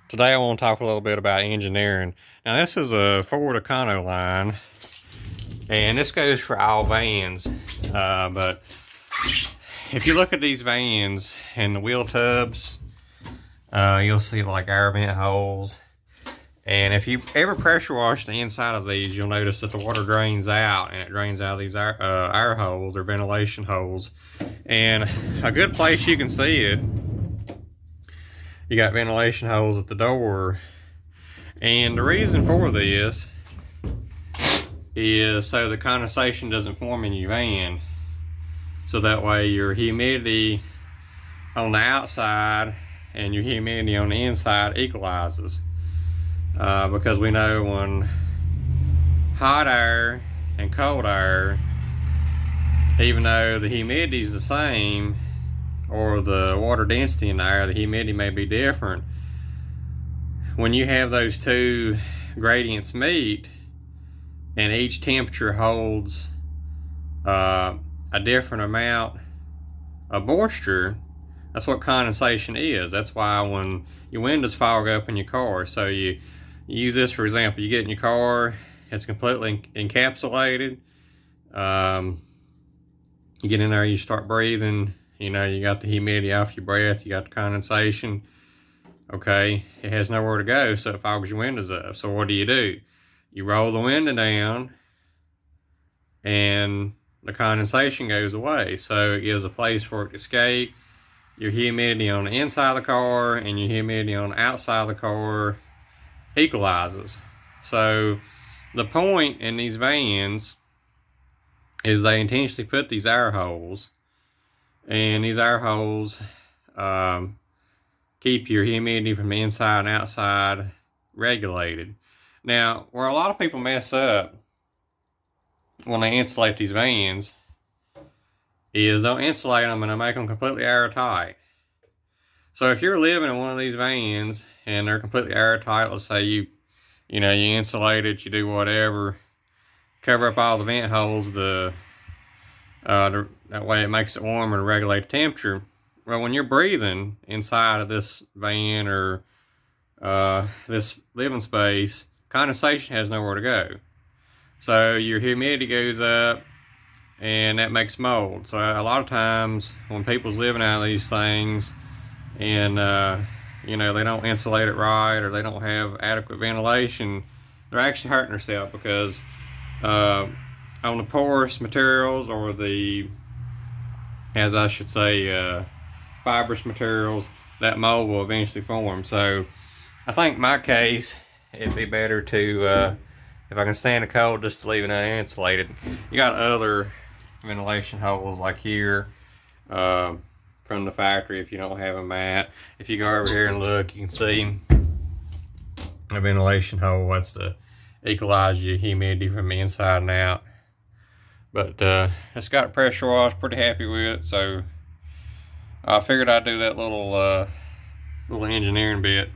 Today I want to talk a little bit about engineering. Now this is a Ford Econo line, and this goes for all vans. But if you look at these vans and the wheel tubs, you'll see like air vent holes. And if you ever pressure wash the inside of these, you'll notice that the water drains out, and it drains out of these air holes or ventilation holes. And a good place you can see it, you got ventilation holes at the door. And the reason for this is so the condensation doesn't form in your van. So that way your humidity on the outside and your humidity on the inside equalizes. Because we know when hot air and cold air, even though the humidity is the same, or the water density in the air, the humidity may be different. When you have those two gradients meet and each temperature holds a different amount of moisture, that's what condensation is. That's why when your windows fog up in your car, so you use this for example, you get in your car, it's completely encapsulated. You get in there, you start breathing, you know, you got the humidity off your breath, you got the condensation. Okay, it has nowhere to go, so it fogs your windows up. So what do? You roll the window down and the condensation goes away. So it gives a place for it to escape. Your humidity on the inside of the car and your humidity on the outside of the car equalizes. So the point in these vans is they intentionally put these air holes, and these air holes keep your humidity from the inside and outside regulated. Now, where a lot of people mess up when they insulate these vans is they'll insulate them and they'll make them completely airtight. So if you're living in one of these vans and they're completely airtight, let's say you insulate it, you do whatever, cover up all the vent holes, that way it makes it warmer to regulate the temperature. Well, when you're breathing inside of this van or this living space, condensation has nowhere to go. So your humidity goes up, and that makes mold. So a lot of times when people's living out of these things and they don't insulate it right, or they don't have adequate ventilation, they're actually hurting themselves, because on the porous materials, or the, as I should say, fibrous materials, that mold will eventually form. So I think in my case, it'd be better to, if I can stand the cold, just to leave it uninsulated. You got other ventilation holes like here from the factory if you don't have a mat. If you go over here and look, you can see a ventilation hole. That's to equalize your humidity from the inside and out. But it's got a pressure wash, pretty happy with it. So I figured I'd do that little engineering bit.